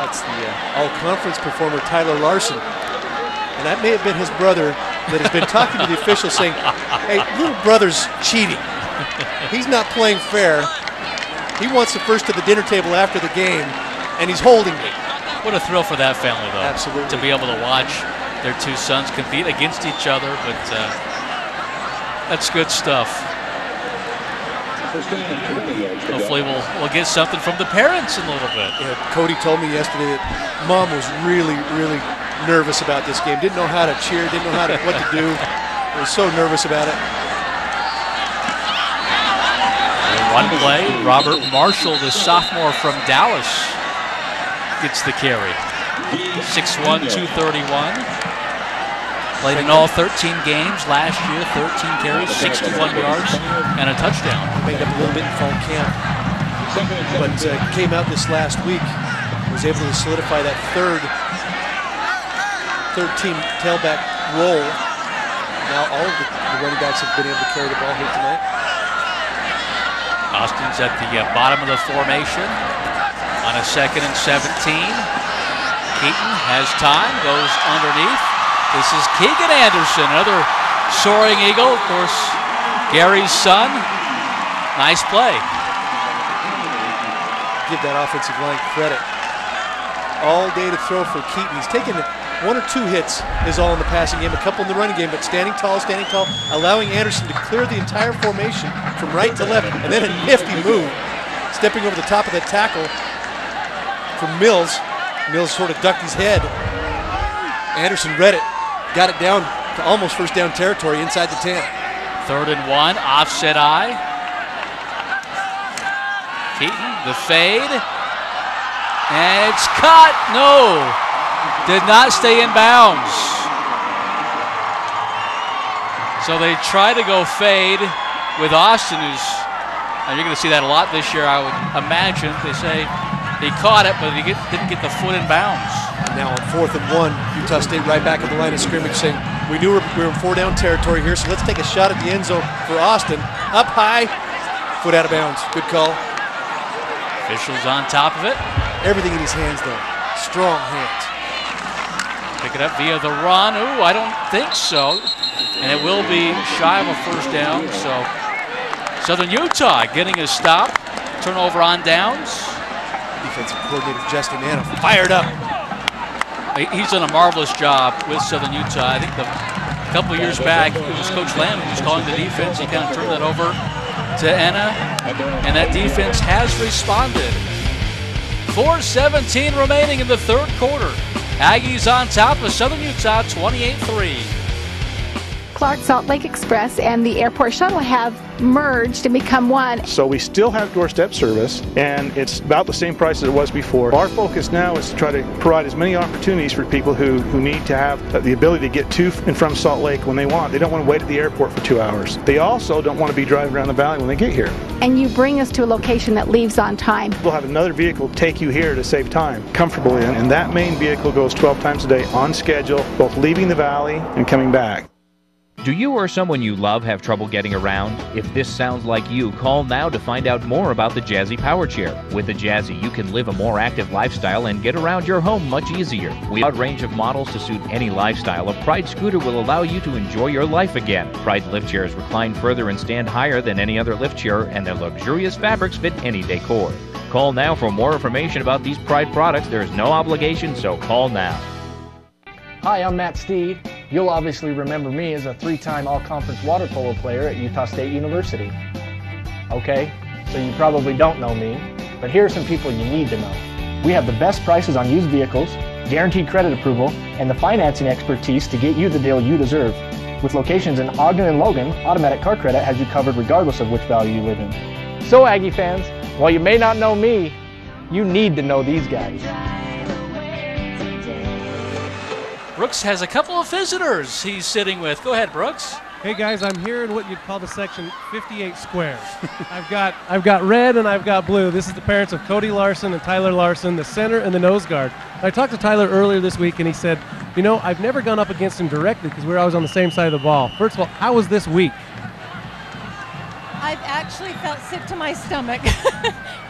That's the all-conference performer, Tyler Larson. And that may have been his brother that has been talking to the officials saying, hey, little brother's cheating. He's not playing fair. He wants the first to the dinner table after the game, and he's holding me. What a thrill for that family, though. Absolutely. To be able to watch their two sons compete against each other, but that's good stuff. Hopefully we'll get something from the parents in a little bit. Yeah, Cody told me yesterday that Mom was really, really nervous about this game. Didn't know how to cheer, didn't know what to do. Was so nervous about it. One play, Robert Marshall, the sophomore from Dallas, gets the carry. 6'1", 231. Played in all 13 games last year, 13 carries, 61 yards, and a touchdown. Made up a little bit in fall camp, but came out this last week, was able to solidify that third team tailback role. Now all of the running backs have been able to carry the ball here tonight. Austin's at the bottom of the formation on a 2nd and 17. Keaton has time, goes underneath. This is Keegan Anderson, another soaring eagle, of course, Gary's son. Nice play. Give that offensive line credit. All day to throw for Keaton. He's taken 1 or 2 hits is all in the passing game, a couple in the running game, but standing tall, allowing Anderson to clear the entire formation from right to left, and then a nifty move, stepping over the top of that tackle from Mills. Mills sort of ducked his head. Anderson read it, got it down to almost first down territory inside the 10. 3rd and 1, offset eye. Keaton, the fade, and it's caught. No, did not stay in bounds. So they try to go fade with Austin, who's, and you're going to see that a lot this year, I would imagine. They say he caught it, but he didn't get the foot in bounds. Now on 4th and 1, Utah State right back at the line of scrimmage saying, we knew we were in 4-down territory here, so let's take a shot at the end zone for Austin. Up high, foot out of bounds. Good call. Officials on top of it. Everything in his hands, though. Strong hands. Pick it up via the run. Ooh, I don't think so. And it will be shy of a first down. So Southern Utah getting a stop. Turnover on downs. Defensive coordinator Justin Anna fired up. He's done a marvelous job with Southern Utah. I think a couple of years back, it was Coach Lamb who was calling the defense. He kind of turned that over to Anna, and that defense has responded. 4:17 remaining in the 3rd quarter. Aggies on top of Southern Utah, 28-3. Clark Salt Lake Express and the airport shuttle have merged and become one. So we still have doorstep service, and it's about the same price as it was before. Our focus now is to try to provide as many opportunities for people who need to have the ability to get to and from Salt Lake when they want. They don't want to wait at the airport for 2 hours. They also don't want to be driving around the valley when they get here. And you bring us to a location that leaves on time. We'll have another vehicle take you here to save time comfortably, and that main vehicle goes 12 times a day on schedule, both leaving the valley and coming back. Do you or someone you love have trouble getting around? If this sounds like you, call now to find out more about the Jazzy Power Chair. With the Jazzy, you can live a more active lifestyle and get around your home much easier. With a range of models to suit any lifestyle, a Pride scooter will allow you to enjoy your life again. Pride lift chairs recline further and stand higher than any other lift chair, and their luxurious fabrics fit any decor. Call now for more information about these Pride products. There is no obligation, so call now. Hi, I'm Matt Steed. You'll obviously remember me as a 3-time all-conference water polo player at Utah State University. Okay, so you probably don't know me, but here are some people you need to know. We have the best prices on used vehicles, guaranteed credit approval, and the financing expertise to get you the deal you deserve. With locations in Ogden and Logan, Automatic Car Credit has you covered regardless of which valley you live in. So Aggie fans, while you may not know me, you need to know these guys. Brooks has a couple of visitors he's sitting with. Go ahead, Brooks. Hey guys, I'm here in what you'd call the section 58 squares. I've got red and I've got blue. This is the parents of Cody Larson and Tyler Larson, the center and the nose guard. I talked to Tyler earlier this week and he said, you know, I've never gone up against him directly because we're always on the same side of the ball. First of all, how was this week? I've actually felt sick to my stomach.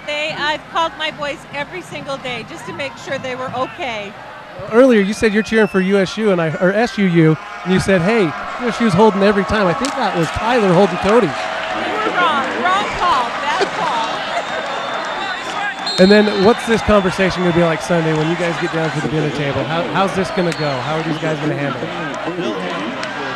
I've called my boys every single day just to make sure they were okay. Earlier, you said you're cheering for USU or SUU, and you said, "Hey, USU's holding every time." I think that was Tyler holding Cody. You were wrong call, bad call. And then, what's this conversation going to be like Sunday when you guys get down to the dinner table? How's this going to go? How are these guys going to handle it?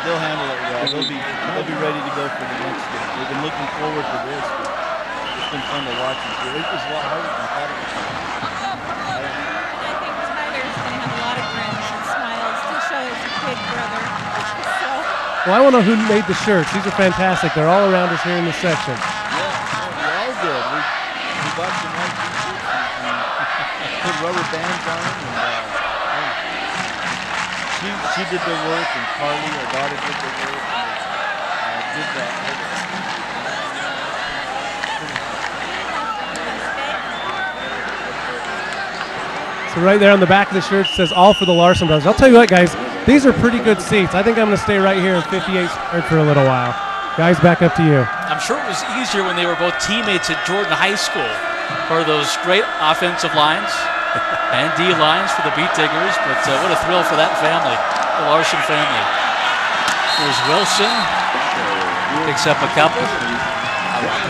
They'll handle it well. They'll be ready to go for the next game. They've been looking forward to this. It's been fun to watch them. It was a lot harder than I thought it was. I think Tyler's going to have a lot of grins and smiles to show his big brother. Well, I want to know who made the shirts. These are fantastic. They're all around us here in this section. They're all good. We bought some white t-shirts and put rubber bands on them. And, she did the work, and Carly, our daughter, did the work. And, did that. So right there on the back of the shirt says "All for the Larson Brothers." I'll tell you what, guys, these are pretty good seats. I think I'm going to stay right here in 58 squared for a little while. Guys, back up to you. I'm sure it was easier when they were both teammates at Jordan High School for those great offensive lines and D lines for the Beat Diggers, but what a thrill for that family, the Larson family. There's Wilson, picks up a couple.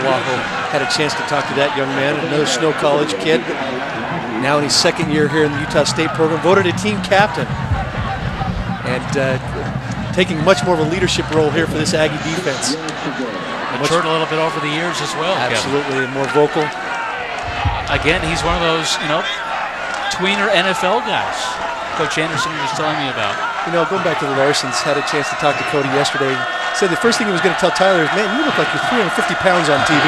Waho had a chance to talk to that young man, another Snow College kid. Now in his second year here in the Utah State program, voted a team captain. And taking much more of a leadership role here for this Aggie defense. Matured a little bit over the years as well. Absolutely, and more vocal. Again, he's one of those, tweener NFL guys Coach Anderson was telling me about. Going back to the Larsons, had a chance to talk to Cody yesterday. Said the first thing he was going to tell Tyler is, "Man, you look like you're 350 pounds on TV.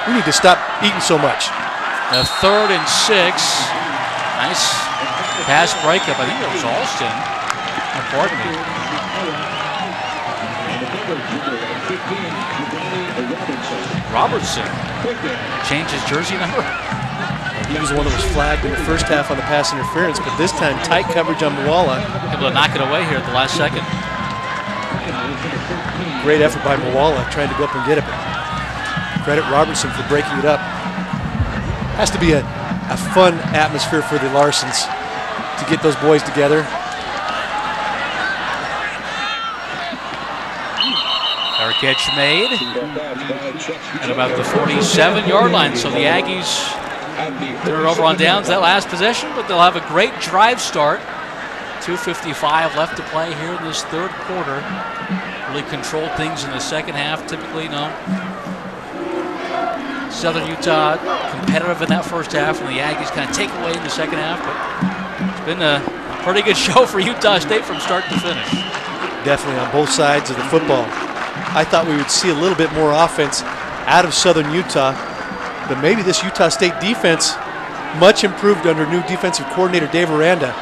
We need to stop eating so much." A 3rd and 6. Nice pass breakup. I think it was Alston. Pardon me. Robertson changed his jersey number. He was the one that was flagged in the first half on the pass interference, but this time tight coverage on Moala. Able to knock it away here at the last second. Great effort by Moala trying to go up and get it. Credit Robertson for breaking it up. Has to be a fun atmosphere for the Larsons to get those boys together. Our catch made at about the 47-yard line. So the Aggies turn it over on downs that last possession, but they'll have a great drive start. 2:55 left to play here in this third quarter. Really controlled things in the second half. Typically, Southern Utah competitive in that first half, and the Aggies kind of take away in the second half. But it's been a pretty good show for Utah State from start to finish. Definitely on both sides of the football. I thought we would see a little bit more offense out of Southern Utah, but maybe this Utah State defense much improved under new defensive coordinator Dave Aranda.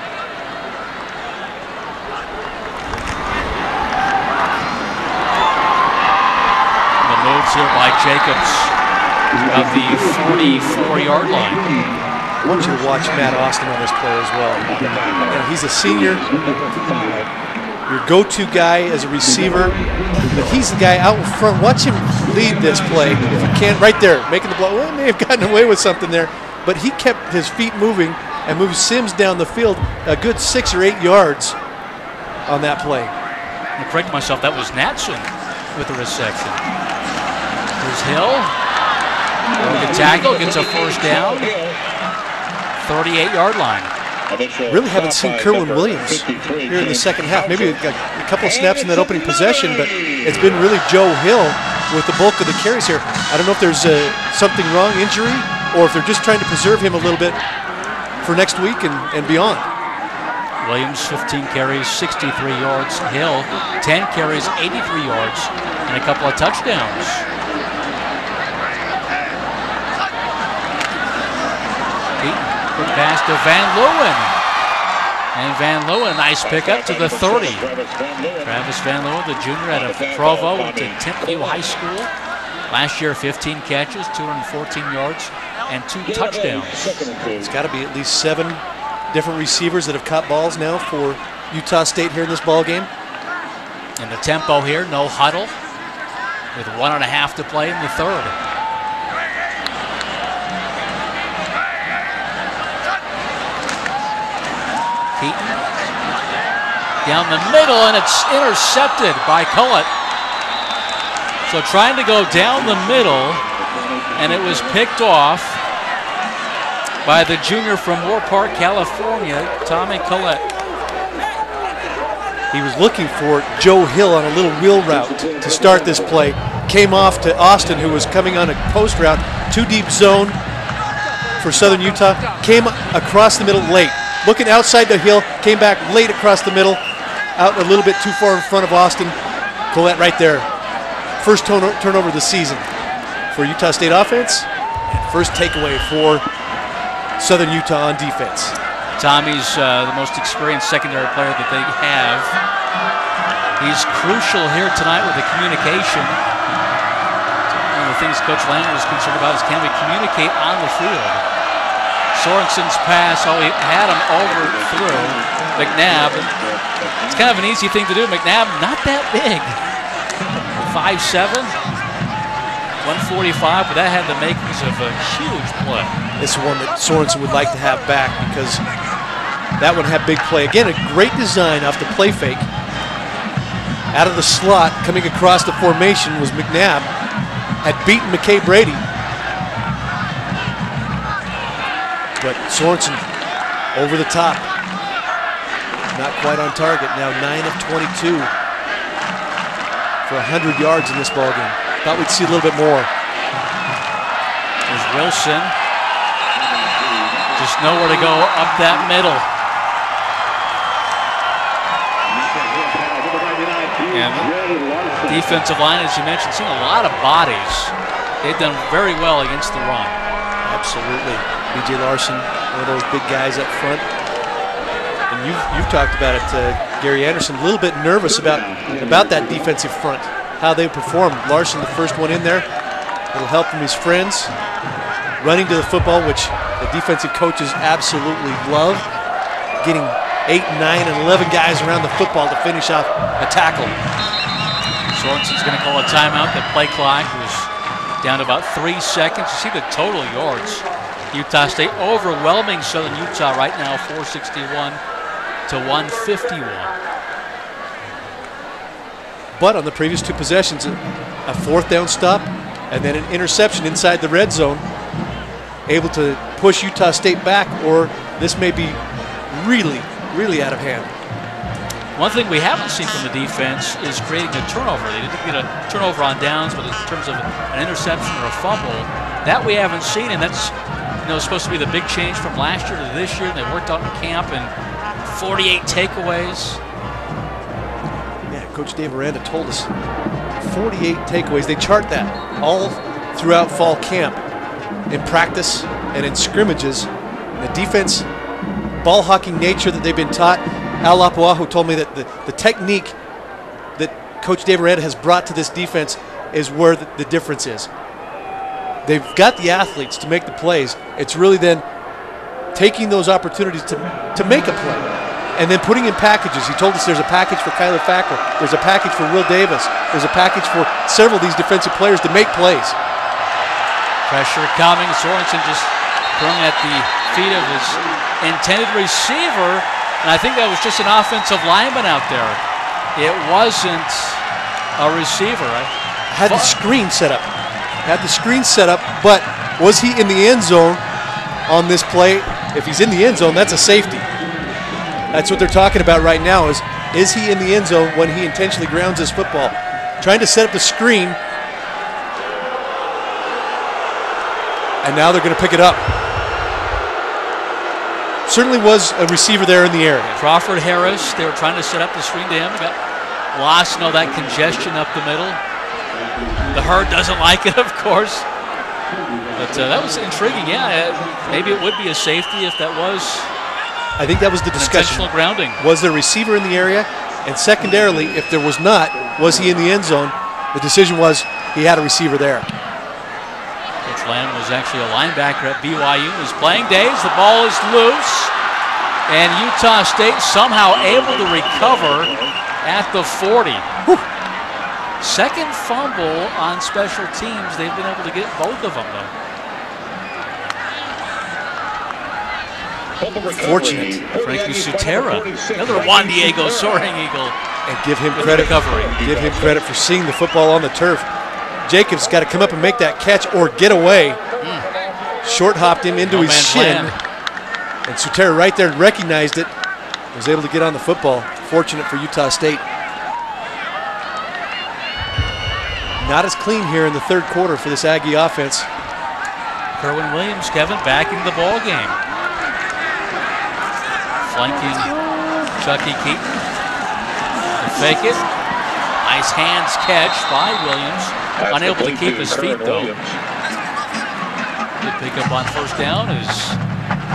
The moves here by Jacobs about the 44-yard line. I want you to watch Matt Austin on this play as well. He's a senior, your go-to guy as a receiver, but he's the guy out in front. Watch him lead this play. If you can, right there, making the blow. Well, he may have gotten away with something there, but he kept his feet moving and moved Sims down the field a good 6 or 8 yards on that play. I'll correct myself, that was Natson with the reception. Here's Hill. Good tackle, gets a first down. 38-yard line. Really haven't seen Kerwin Williams here in the second half. Maybe a couple of snaps in that opening possession, but it's been really Joe Hill with the bulk of the carries here. I don't know if there's something wrong, injury, or if they're just trying to preserve him a little bit for next week and beyond. Williams, 15 carries, 63 yards. Hill, 10 carries, 83 yards, and a couple of touchdowns. Quick pass to Van Leeuwen. And Van Leeuwen, nice pickup to the 30. Travis Van Leeuwen, the junior out of Provo, went to Tentview High School. Last year, 15 catches, 214 yards, and 2 touchdowns. It's got to be at least 7 different receivers that have caught balls now for Utah State here in this ball game. And the tempo here, no huddle, with 1.5 to play in the third. Keaton down the middle, and it's intercepted by Cullett. So trying to go down the middle, and it was picked off by the junior from Moore Park, California, Tommy Cullett. He was looking for Joe Hill on a little wheel route to start this play. Came off to Austin, who was coming on a post route, 2-deep zone for Southern Utah. Came across the middle late. Looking outside the hill, came back late across the middle, out a little bit too far in front of Austin. Collette right there. First turnover of the season for Utah State offense. First takeaway for Southern Utah on defense. Tommy's the most experienced secondary player that they have. He's crucial here tonight with the communication. One of the things Coach Lang was concerned about is, can we communicate on the field? Sorensen's pass, he had him overthrew McNabb. It's kind of an easy thing to do. McNabb, not that big. 5'7", 145, but that had the makings of a huge play. This is one that Sorensen would like to have back, because that one had big play. Again, a great design off the play fake. Out of the slot, coming across the formation was McNabb. Had beaten McKay Brady. But Sorensen over the top. Not quite on target. Now 9 of 22 for 100 yards in this ballgame. Thought we'd see a little bit more. There's Wilson. Just nowhere to go up that middle. And defensive line, as you mentioned, seen a lot of bodies. They've done very well against the run. Absolutely. B.J. Larson, one of those big guys up front. And you've talked about it, Gary Anderson, a little bit nervous about that defensive front, how they perform. Larson, the first one in there. It'll help from his friends. Running to the football, which the defensive coaches absolutely love. Getting 8, 9, and 11 guys around the football to finish off a tackle. Sorensen's going to call a timeout. The play clock was down to about 3 seconds. You see the total yards. Utah State overwhelming Southern Utah right now, 461 to 151. But on the previous 2 possessions, a 4th down stop and then an interception inside the red zone, able to push Utah State back, or this may be really, really out of hand. One thing we haven't seen from the defense is creating a turnover. They didn't get a turnover on downs, but in terms of an interception or a fumble, that we haven't seen, and that's supposed to be the big change from last year to this year. They worked out in camp, and 48 takeaways. Yeah, Coach Dave Aranda told us 48 takeaways. They chart that all throughout fall camp, in practice and in scrimmages. The defense, ball hawking nature that they've been taught. Al Lapuaho told me that the technique that Coach Dave Aranda has brought to this defense is where the difference is. They've got the athletes to make the plays. It's really then taking those opportunities to make a play and then putting in packages. He told us there's a package for Kyler Fackrell. There's a package for Will Davis. There's a package for several of these defensive players to make plays. Pressure coming. Sorensen just throwing at the feet of his intended receiver. And I think that was just an offensive lineman out there. It wasn't a receiver. Had the screen set up. But was he in the end zone on this play? If he's in the end zone, that's a safety. That's what they're talking about right now, is he in the end zone when he intentionally grounds his football? Trying to set up the screen. And now they're going to pick it up. Certainly was a receiver there in the area. Crawford Harris, they were trying to set up the screen to him. Got lost in all that congestion up the middle. The herd doesn't like it, of course. But that was intriguing. Yeah, maybe it would be a safety if that was. I think that was the discussion. Intentional grounding. Was there a receiver in the area? And secondarily, if there was not, was he in the end zone? The decision was he had a receiver there. Coach Lamb was actually a linebacker at BYU. His playing days, the ball is loose. And Utah State somehow able to recover at the 40. Whew. Second fumble on special teams. They've been able to get both of them, though. Fortunate. Frankie Sutera, another Juan Diego soaring eagle. And give him credit. Give him credit for seeing the football on the turf. Jacobs got to come up and make that catch or get away. Short hopped him into his shin. And Sutera right there recognized it. Was able to get on the football. Fortunate for Utah State. Not as clean here in the third quarter for this Aggie offense. Kerwin Williams, Kevin, back into the ball game. Flanking Chucky Keaton. To fake it. Nice hands catch by Williams. Unable to keep his feet though. Good pick up on first down as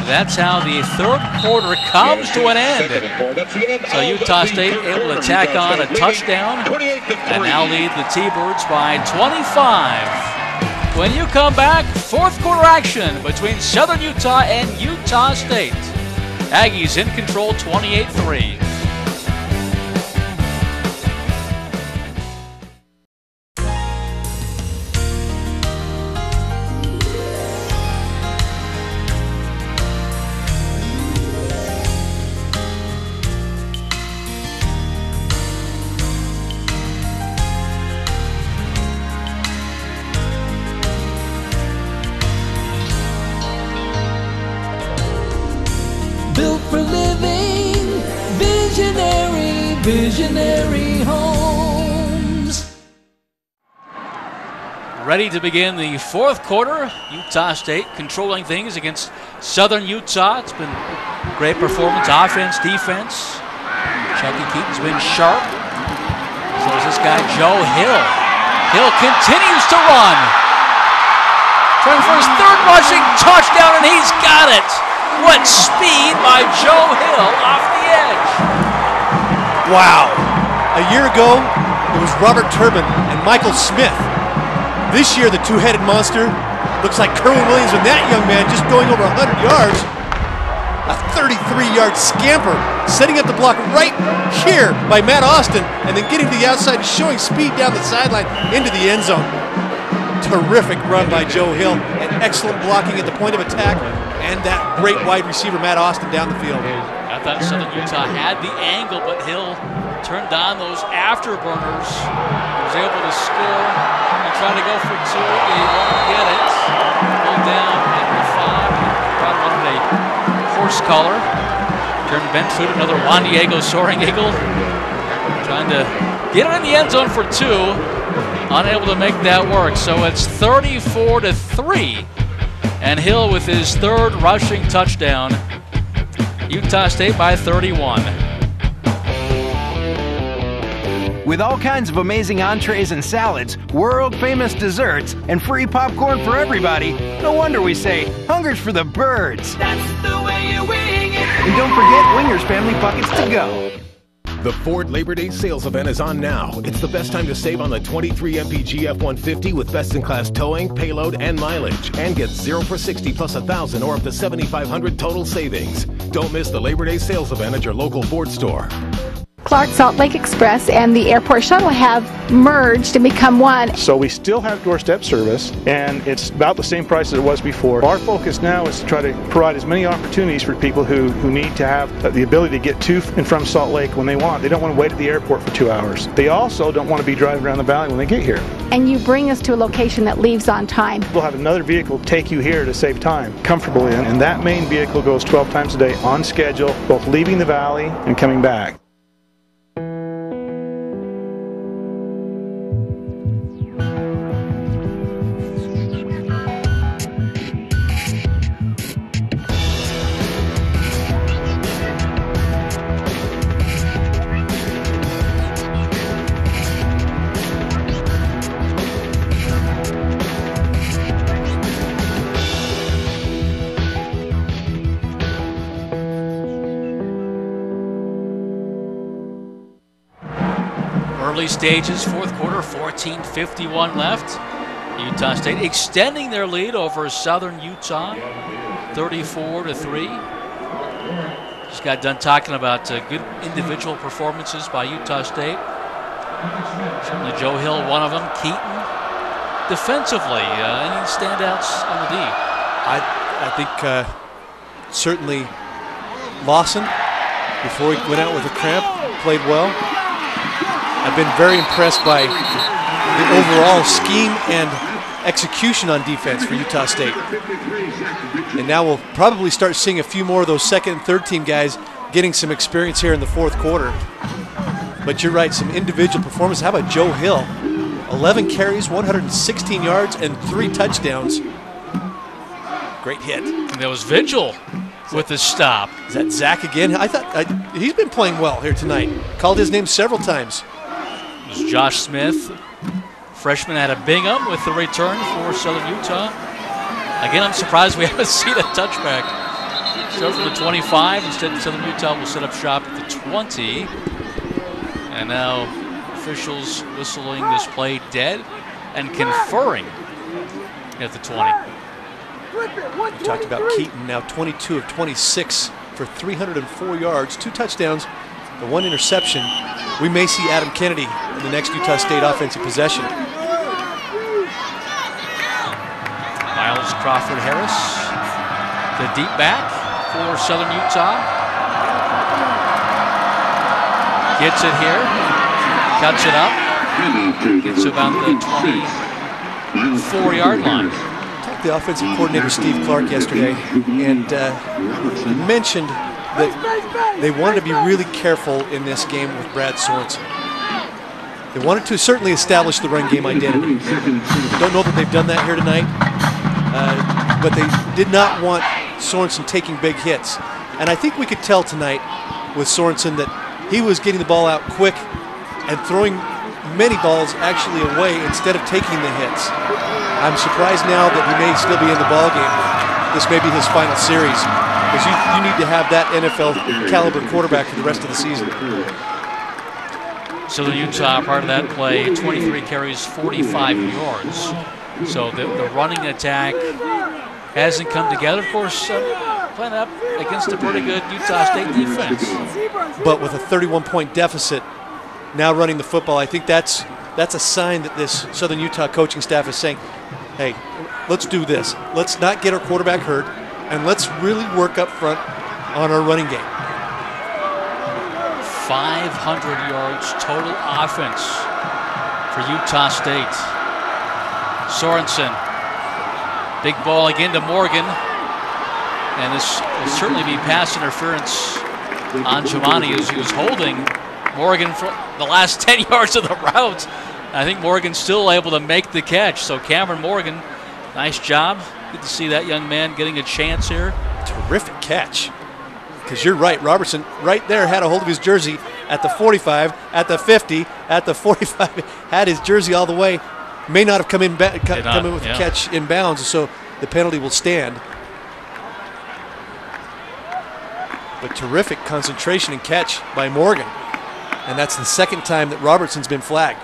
that's how the third quarter comes to an end. So Utah State able to tack on a touchdown and now lead the T-Birds by 25. When you come back, fourth quarter action between Southern Utah and Utah State. Aggies in control 28-3. Visionary homes. Ready to begin the fourth quarter. Utah State controlling things against Southern Utah. It's been great performance, offense, defense. Chucky Keaton's been sharp. So is this guy Joe Hill. Hill continues to run. Trying for his third rushing touchdown, and he's got it. What speed by Joe Hill off the edge. Wow. A year ago, it was Robert Turbin and Michael Smith. This year, the two-headed monster looks like Kerwin Williams and that young man just going over 100 yards. A 33-yard scamper, setting up the block right here by Matt Austin, and then getting to the outside and showing speed down the sideline into the end zone. Terrific run by Joe Hill, and excellent blocking at the point of attack, and that great wide receiver, Matt Austin, down the field. I thought Southern Utah had the angle, but Hill turned on those afterburners. He was able to score and try to go for two. He won't get it. Pulled down at the 5. Probably wanted a horse collar. Jordan Benfoot, another Juan Diego soaring eagle. Trying to get it in the end zone for 2. Unable to make that work. So it's 34-3. And Hill with his third rushing touchdown. Utah State by 31. With all kinds of amazing entrees and salads, world-famous desserts, and free popcorn for everybody, no wonder we say, hunger's for the birds. That's the way you wing it. And don't forget Winger's Family Buckets to go. The Ford Labor Day sales event is on now. It's the best time to save on the 23 MPG F-150 with best-in-class towing, payload, and mileage. And get 0 for 60 plus 1,000 or up to 7,500 total savings. Don't miss the Labor Day sales event at your local Ford store. Clark Salt Lake Express and the airport shuttle have merged and become one. So we still have doorstep service, and it's about the same price as it was before. Our focus now is to try to provide as many opportunities for people who need to have the ability to get to and from Salt Lake when they want. They don't want to wait at the airport for 2 hours. They also don't want to be driving around the valley when they get here. And you bring us to a location that leaves on time. We'll have another vehicle take you here to save time comfortably, and that main vehicle goes 12 times a day on schedule, both leaving the valley and coming back. Early stages, fourth quarter, 14:51 left. Utah State extending their lead over Southern Utah, 34-3. Just got done talking about good individual performances by Utah State. Certainly Joe Hill, one of them. Keaton, defensively, any standouts on the D? I think certainly Lawson, before he went out with a cramp, played well. I've been very impressed by the overall scheme and execution on defense for Utah State. And now we'll probably start seeing a few more of those second and third team guys getting some experience here in the fourth quarter. But you're right, some individual performance. How about Joe Hill? 11 carries, 116 yards, and 3 touchdowns. Great hit. And there was Vigil with the stop. Is that Zach again? I thought he's been playing well here tonight. Called his name several times. It was Josh Smith, freshman out of Bingham, with the return for Southern Utah. Again, I'm surprised we haven't seen a touchback. Starts from the 25. Instead, Southern Utah will set up shop at the 20. And now officials whistling this play dead and conferring at the 20. We talked about Keaton, now 22 of 26 for 304 yards, 2 touchdowns, the 1 interception. We may see Adam Kennedy in the next Utah State offensive possession. Miles Crawford Harris, the deep back for Southern Utah. Gets it here, cuts it up, gets to about the 24-yard line. Talked to the offensive coordinator Steve Clark yesterday, and he mentioned that they wanted to be really careful in this game with Brad Sorensen. They wanted to certainly establish the run game identity. Don't know that they've done that here tonight, but they did not want Sorensen taking big hits. And I think we could tell tonight with Sorensen that he was getting the ball out quick and throwing many balls actually away instead of taking the hits. I'm surprised now that he may still be in the ball game. This may be his final series, because you need to have that NFL caliber quarterback for the rest of the season. Southern Utah, part of that play, 23 carries, 45 yards. So the running attack hasn't come together. Of course, playing up against a pretty good Utah State defense. But with a 31-point deficit, now running the football, I think that's a sign that this Southern Utah coaching staff is saying, hey, let's do this. Let's not get our quarterback hurt, and let's really work up front on our running game. 500 yards total offense for Utah State. Sorensen, big ball again to Morgan, and this will certainly be pass interference on Giovanni as he was holding Morgan for the last 10 yards of the route. I think Morgan's still able to make the catch. So Cameron Morgan, nice job. Good to see that young man getting a chance here. Terrific catch. Because you're right, Robertson right there had a hold of his jersey at the 45, at the 50, at the 45, had his jersey all the way. May not have come in with the catch in bounds, so the penalty will stand. But terrific concentration and catch by Morgan. And that's the second time that Robertson's been flagged.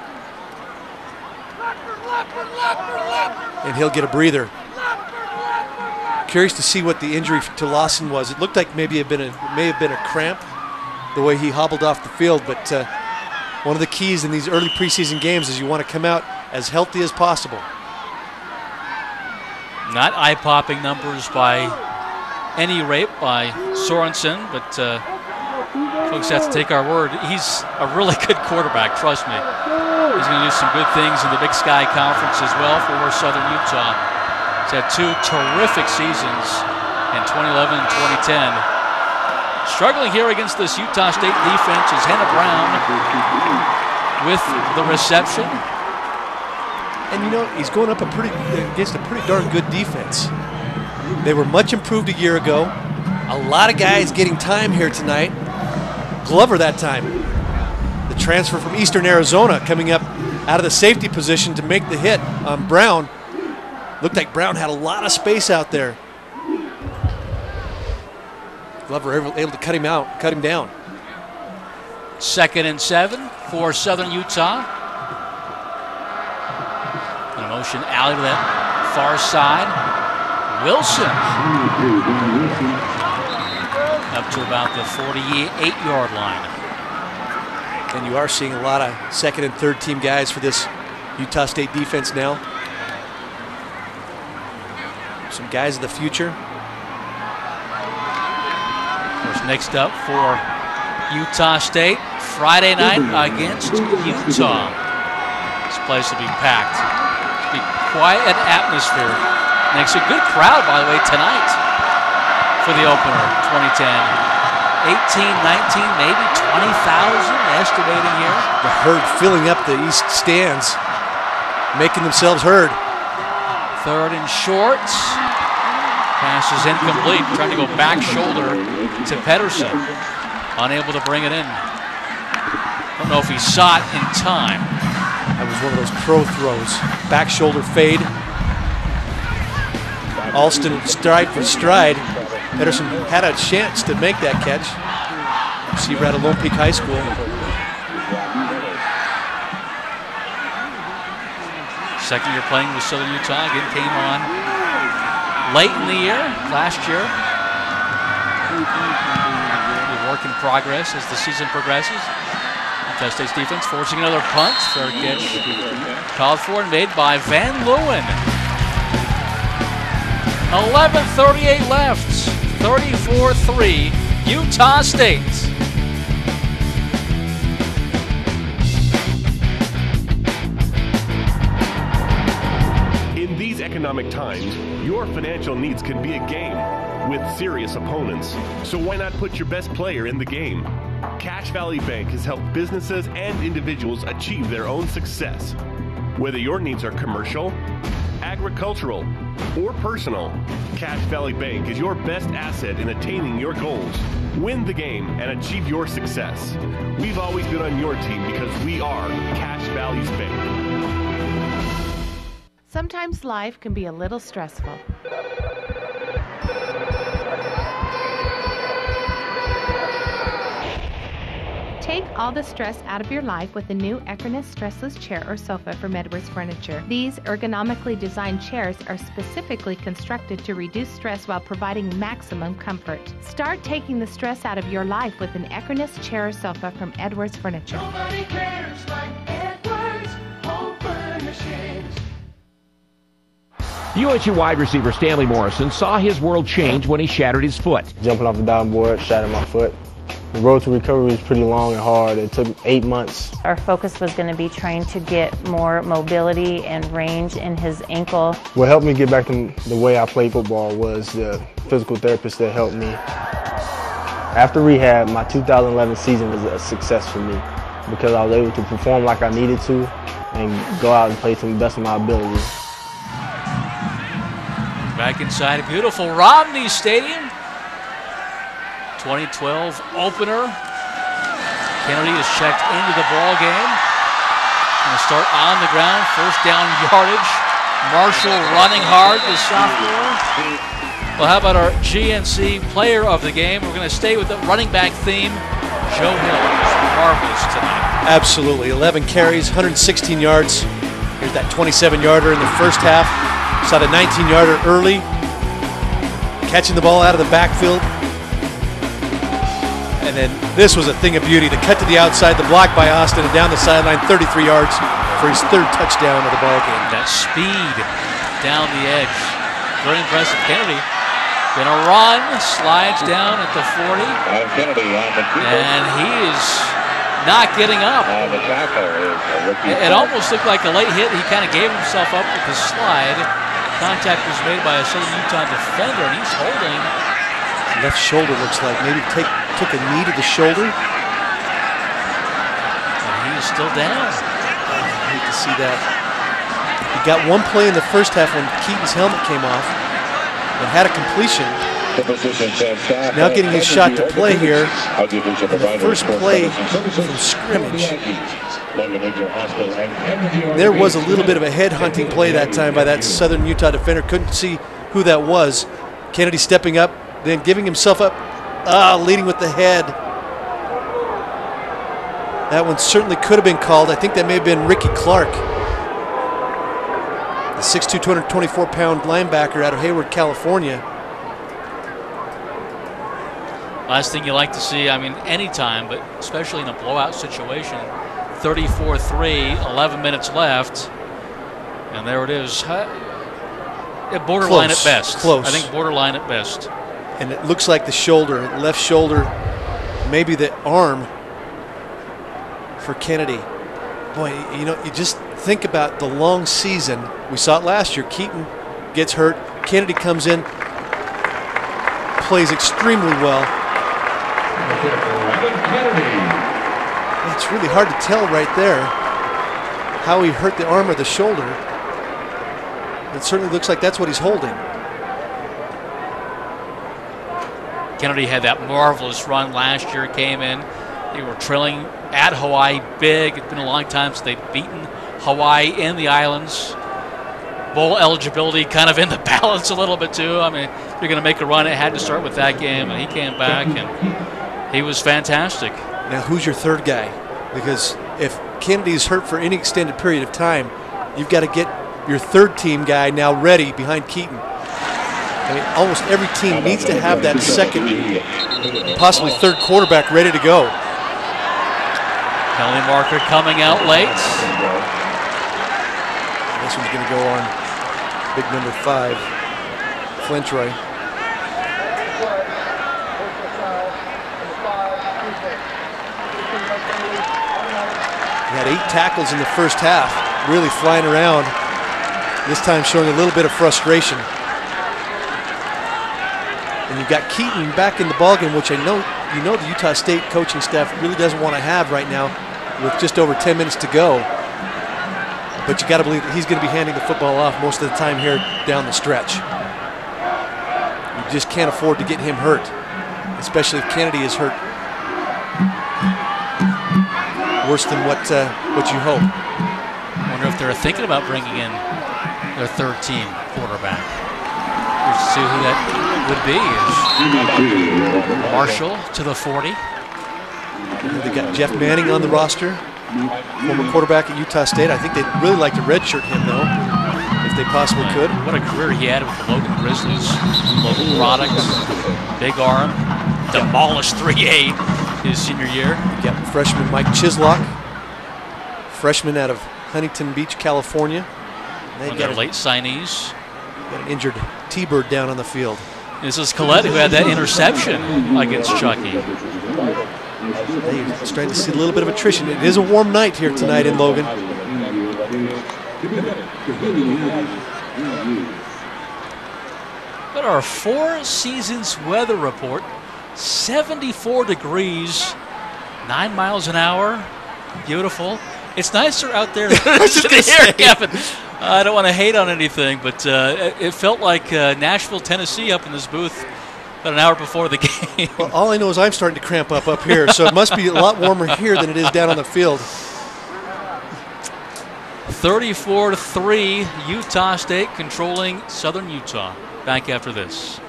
And he'll get a breather. Curious to see what the injury to Lawson was. It looked like maybe it may have been a cramp, the way he hobbled off the field. But one of the keys in these early preseason games is you want to come out as healthy as possible. Not eye-popping numbers by any rate by Sorensen, but folks have to take our word. He's a really good quarterback, trust me. He's going to do some good things in the Big Sky Conference as well for Southern Utah. He's had 2 terrific seasons in 2011 and 2010. Struggling here against this Utah State defense is Hannah Brown with the reception. And you know, he's going up against a pretty darn good defense. They were much improved a year ago. A lot of guys getting time here tonight. Glover that time, the transfer from Eastern Arizona, coming up out of the safety position to make the hit on Brown. Looked like Brown had a lot of space out there. Glover able to cut him down. 2nd and 7 for Southern Utah. In motion alley to that far side. Wilson up to about the 48-yard line. And you are seeing a lot of second and third team guys for this Utah State defense now. Some guys of the future. Of course, Next up for Utah State, Friday night against Utah. This place will be packed. It'll be quiet atmosphere. Next, a good crowd, by the way, tonight for the opener, 2010. 18, 19, maybe 20,000 estimating here. The herd filling up the east stands, making themselves heard. Third and short. Pass is incomplete. Trying to go back shoulder to Pedersen. Unable to bring it in. Don't know if he saw it in time. That was one of those pro throws. Back shoulder fade. Alston stride for stride. Pedersen had a chance to make that catch. Receiver out of Lone Peak High School. Second year playing with Southern Utah. Again came on late in the year, last year. A work in progress as the season progresses. Utah State's defense forcing another punt. Fair catch called for and made by Van Leeuwen. 11:38 left. 34-3, Utah State. In these economic times, your financial needs can be a game with serious opponents. So why not put your best player in the game? Cache Valley Bank has helped businesses and individuals achieve their own success. Whether your needs are commercial, agricultural, or personal, Cache Valley Bank is your best asset in attaining your goals. Win the game and achieve your success. We've always been on your team because we are Cache Valley's Bank. Sometimes life can be a little stressful. Take all the stress out of your life with the new Equinus Stressless Chair or Sofa from Edwards Furniture. These ergonomically designed chairs are specifically constructed to reduce stress while providing maximum comfort. Start taking the stress out of your life with an Equinus Chair or Sofa from Edwards Furniture. Nobody cares like Edwards Home Furnishings. USU wide receiver Stanley Morrison saw his world change when he shattered his foot. Jumping off the diving board, shattered my foot. The road to recovery was pretty long and hard. It took 8 months. Our focus was going to be trying to get more mobility and range in his ankle. What helped me get back to the way I played football was the physical therapist that helped me. After rehab, my 2011 season was a success for me because I was able to perform like I needed to and go out and play to the best of my ability. Back inside a beautiful Romney Stadium. 2012 opener. Kennedy is checked into the ball game. Going to start on the ground, first down yardage. Marshall running hard, the sophomore. Well, how about our GNC player of the game? We're going to stay with the running back theme. Joe Hill is marvelous tonight. Absolutely, 11 carries, 116 yards. Here's that 27-yarder in the first half. Saw the 19-yarder early. Catching the ball out of the backfield. And then this was a thing of beauty. The cut to the outside, the block by Austin, and down the sideline, 33 yards for his third touchdown of the ball game. That speed down the edge. Very impressive. Kennedy gonna run, slides down at the 40. And he is not getting up. It almost looked like a late hit. He kind of gave himself up with the slide. Contact was made by a Southern Utah defender, and he's holding. Left shoulder looks like maybe took a knee to the shoulder. And he is still down. I hate to see that. He got one play in the first half when Keaton's helmet came off and had a completion. Now getting his shot to play here. The first play from scrimmage. There was a little bit of a head hunting play that time by that Southern Utah defender. Couldn't see who that was. Kennedy stepping up, then giving himself up, leading with the head. That one certainly could have been called. I think that may have been Ricky Clark, the 6'2", 224-pound linebacker out of Hayward, California. Last thing you like to see, I mean, anytime, but especially in a blowout situation. 34-3, 11 minutes left. And there it is. Borderline Close. at best. Close. I think borderline at best. And it looks like the shoulder, left shoulder, maybe the arm for Kennedy. Boy, you know, you just think about the long season. We saw it last year. Keaton gets hurt. Kennedy comes in, plays extremely well. It's really hard to tell right there how he hurt the arm or the shoulder. It certainly looks like that's what he's holding. Kennedy had that marvelous run last year, came in. They were trailing at Hawaii big. It's been a long time since they've beaten Hawaii in the islands. Bowl eligibility kind of in the balance a little bit too. I mean, if you're going to make a run, it had to start with that game, and he came back, and he was fantastic. Now, who's your third guy? Because if Kennedy's hurt for any extended period of time, you've got to get your third team guy now ready behind Keaton. I mean, almost every team needs to have that second, possibly third quarterback ready to go. Penalty marker coming out late. This one's going to go on big number 5, Flintroy. He had 8 tackles in the first half, really flying around. This time showing a little bit of frustration. And you've got Keaton back in the ballgame, which I know the Utah State coaching staff really doesn't want to have right now with just over 10 minutes to go. But you got to believe that he's going to be handing the football off most of the time here down the stretch. You just can't afford to get him hurt, especially if Kennedy is hurt worse than what you hope. I wonder if they're thinking about bringing in their third team quarterback. We'll see who that would be. Is Marshall to the 40. They got Jeff Manning on the roster, former quarterback at Utah State. I think they'd really like to redshirt him, though, if they possibly could. What a career he had with the Logan Grizzlies. Logan products, big arm, demolished 3A his senior year. You got freshman Mike Chislock, freshman out of Huntington Beach, California. One of their late signees. Got an injured T-Bird down on the field. This is Collette who had that interception against Chucky. Hey, starting to see a little bit of attrition. It is a warm night here tonight in Logan. But our Four Seasons weather report, 74 degrees, 9 miles an hour. Beautiful. It's nicer out there than here, Kevin. I don't want to hate on anything, but it felt like Nashville, Tennessee up in this booth about an hour before the game. Well, all I know is I'm starting to cramp up here, so it must be a lot warmer here than it is down on the field. 34-3, Utah State controlling Southern Utah. Back after this.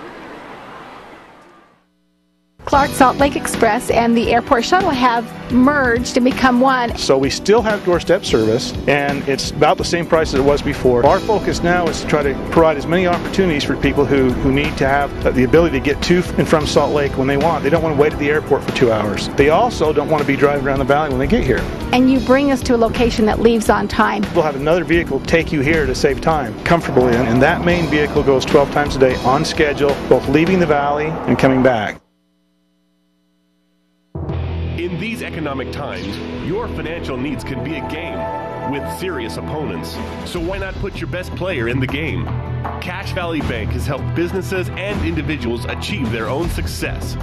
Clark Salt Lake Express and the airport shuttle have merged and become one. So we still have doorstep service, and it's about the same price as it was before. Our focus now is to try to provide as many opportunities for people who need to have the ability to get to and from Salt Lake when they want. They don't want to wait at the airport for 2 hours. They also don't want to be driving around the valley when they get here. And you bring us to a location that leaves on time. We'll have another vehicle take you here to save time comfortably, and that main vehicle goes 12 times a day on schedule, both leaving the valley and coming back. In these economic times, your financial needs can be a game with serious opponents. So why not put your best player in the game? Cache Valley Bank has helped businesses and individuals achieve their own success.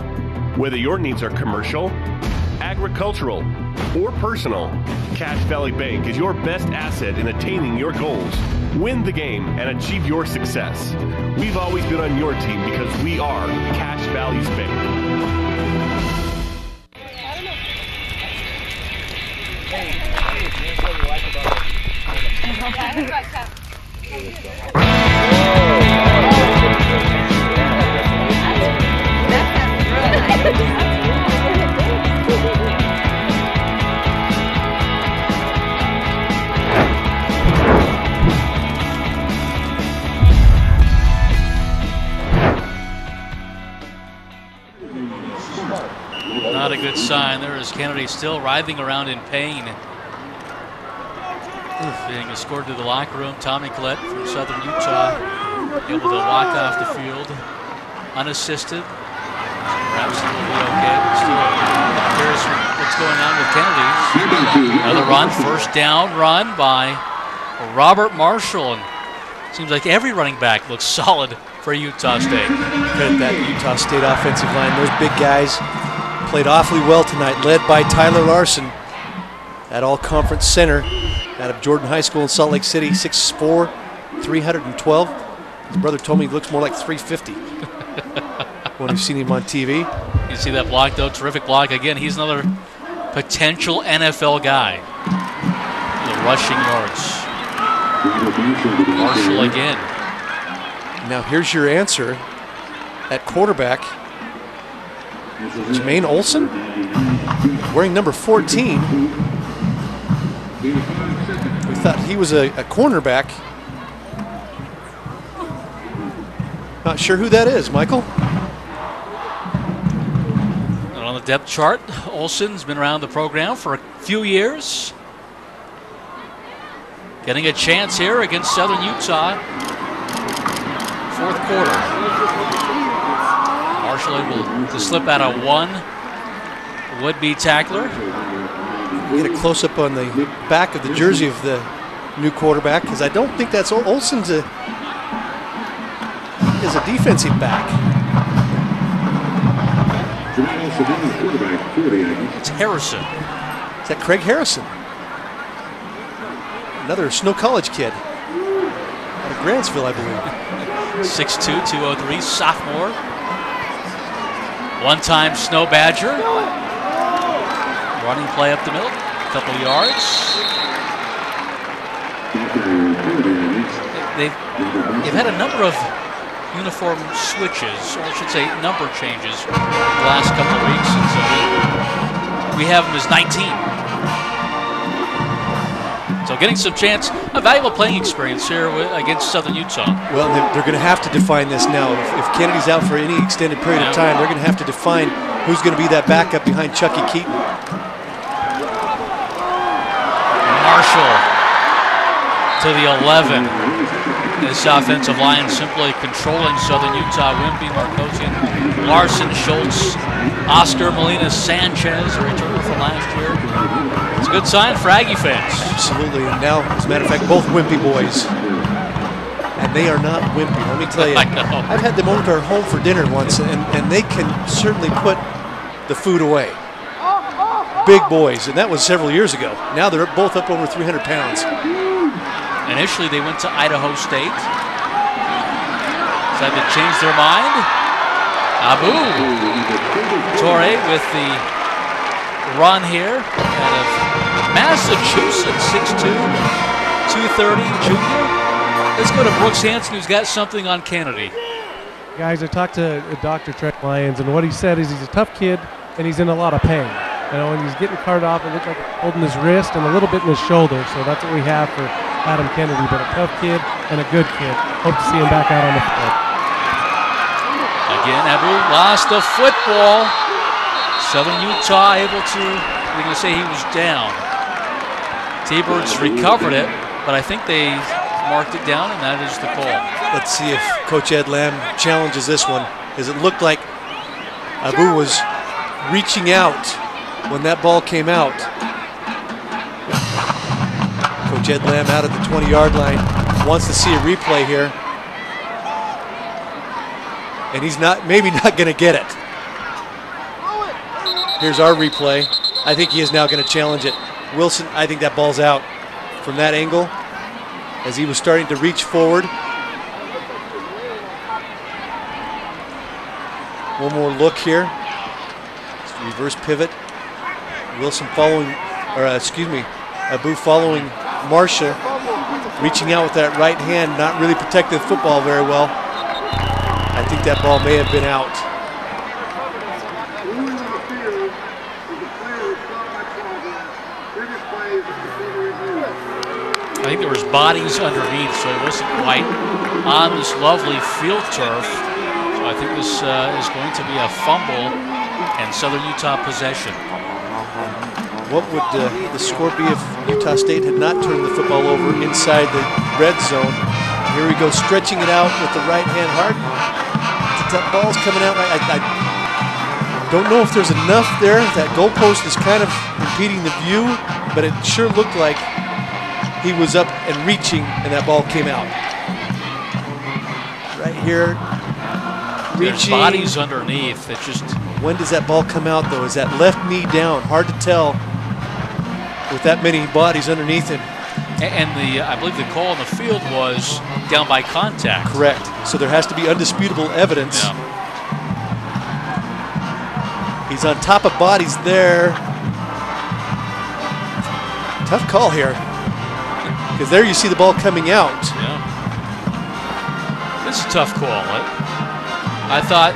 Whether your needs are commercial, agricultural, or personal, Cache Valley Bank is your best asset in attaining your goals. Win the game and achieve your success. We've always been on your team because we are Cache Valley's Bank. Not a good sign. There is Kennedy still writhing around in pain. Being escorted to the locker room. Tommy Collette from Southern Utah able to walk off the field unassisted. Perhaps it will be okay, but still, here's what's going on with Kennedy. Another run, first down run by Robert Marshall. And seems like every running back looks solid for Utah State. Credit that Utah State offensive line. Those big guys played awfully well tonight, led by Tyler Larson at all-conference center out of Jordan High School in Salt Lake City, 6'4", 312. His brother told me he looks more like 350 when we've seen him on TV. You see that block, though? Terrific block. Again, he's another potential NFL guy. The rushing yards. Marshall again. Now here's your answer at quarterback. Jermaine Olsen, wearing number 14. We thought he was a cornerback. Not sure who that is, Michael. And on the depth chart, Olsen's been around the program for a few years. Getting a chance here against Southern Utah. Fourth quarter. Marshall able to slip out of one would-be tackler. Get a close-up on the back of the jersey of the new quarterback, because I don't think that's Olsen's is a defensive back. It's Harrison. Is that Craig Harrison? Another Snow College kid out of Grantsville, I believe. 6'2", 203, sophomore. One-time Snow Badger. Running play up the middle, a couple yards. They've had a number of uniform switches, or I should say number changes, the last couple of weeks. And so we have them as 19. So getting some chance, a valuable playing experience here against Southern Utah. Well, they're going to have to define this now. If Kennedy's out for any extended period of time, they're going to have to define who's going to be that backup behind Chucky Keaton. Marshall to the 11. This offensive line simply controlling Southern Utah. Wimpy, Marcosian, Larson, Schultz, Oscar Molina, Sanchez, a returner from last year. It's a good sign for Aggie fans. Absolutely, and now, as a matter of fact, both Wimpy boys. And they are not wimpy, let me tell you. I've had them over to our home for dinner once, and they can certainly put the food away. Big boys, and that was several years ago. Now they're both up over 300 pounds. Initially, they went to Idaho State. Decided to change their mind. Abu Torre with the run here out of Massachusetts, 6'2", 230 junior. Let's go to Brooks Hansen, who's got something on Kennedy. Guys, I talked to Dr. Trent Lyons, and what he said is he's a tough kid, and he's in a lot of pain. You know, and he's getting carted off, it looked like holding his wrist and a little bit in his shoulder. So that's what we have for Adam Kennedy, but a tough kid and a good kid. Hope to see him back out on the field. Again, Abu lost the football. Southern Utah able to, we're going to say he was down. T-Birds recovered it, but I think they marked it down, and that is the call. Let's see if Coach Ed Lamb challenges this one, as it looked like Abu was reaching out when that ball came out. Coach Ed Lamb out at the 20-yard line, wants to see a replay here. And he's maybe not going to get it. Here's our replay. I think he is now going to challenge it. Wilson, I think that ball's out from that angle as he was starting to reach forward. One more look here. Reverse pivot. Wilson following, or Abu following Marshall, reaching out with that right hand, not really protecting the football very well. I think that ball may have been out. I think there was bodies underneath, so it wasn't quite on this lovely field turf. So I think this is going to be a fumble and Southern Utah possession. What would the score be if Utah State had not turned the football over inside the red zone? Here we go, stretching it out with the right hand hard. The ball's coming out. Don't know if there's enough there. That goalpost is kind of impeding the view, but it sure looked like he was up and reaching, and that ball came out. Right here, There's reaching. bodies underneath. It just. When does that ball come out, though? Is that left knee down? Hard to tell with that many bodies underneath him. And I believe the call on the field was down by contact. Correct. So there has to be undisputable evidence. Yeah. He's on top of bodies there. Tough call here. Because there you see the ball coming out. Yeah. This is a tough call. I thought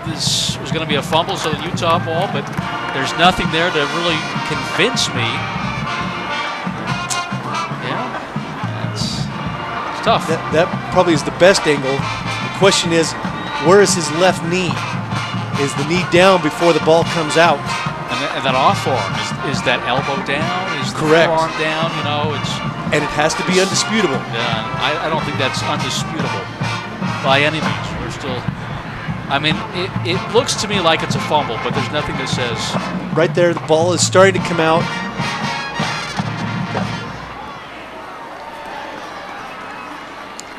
this was going to be a fumble, so the Utah ball, but there's nothing there to really convince me. Yeah, it's tough. That probably is the best angle. The question is, where is his left knee? Is the knee down before the ball comes out? And that off arm, is that elbow down? Is the Correct. forearm down? You know, it's. And it has to be undisputable. Yeah, I don't think that's undisputable by any means. We're still. I mean, it looks to me like it's a fumble, but there's nothing that says. Right there, the ball is starting to come out.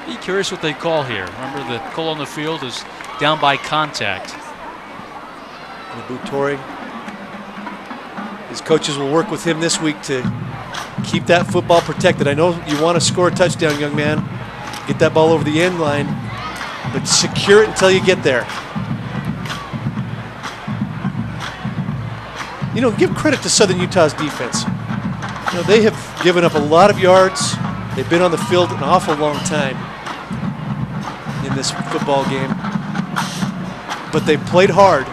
Be curious what they call here. Remember, the call on the field is down by contact. Buttori. His coaches will work with him this week to keep that football protected. I know you want to score a touchdown, young man. Get that ball over the end line, but secure it until you get there. You know, give credit to Southern Utah's defense. You know, they have given up a lot of yards. They've been on the field an awful long time in this football game, but they played hard.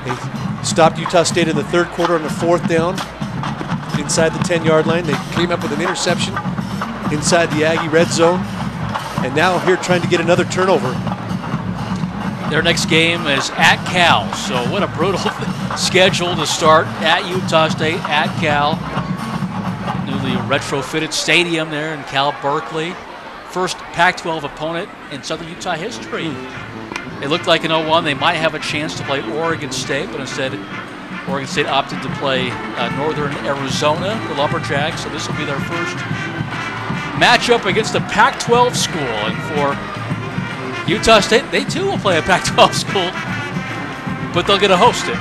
They stopped Utah State in the third quarter on the fourth down inside the 10-yard line. They came up with an interception inside the Aggie red zone, and now here trying to get another turnover. Their next game is at Cal, so what a brutal schedule to start at Utah State, at Cal. Newly retrofitted stadium there in Cal Berkeley. First Pac-12 opponent in Southern Utah history. It looked like in 01 they might have a chance to play Oregon State, but instead Oregon State opted to play Northern Arizona, the Lumberjacks, so this will be their first matchup against a Pac-12 school. And for Utah State, they too will play a Pac-12 school, but they'll get to host it.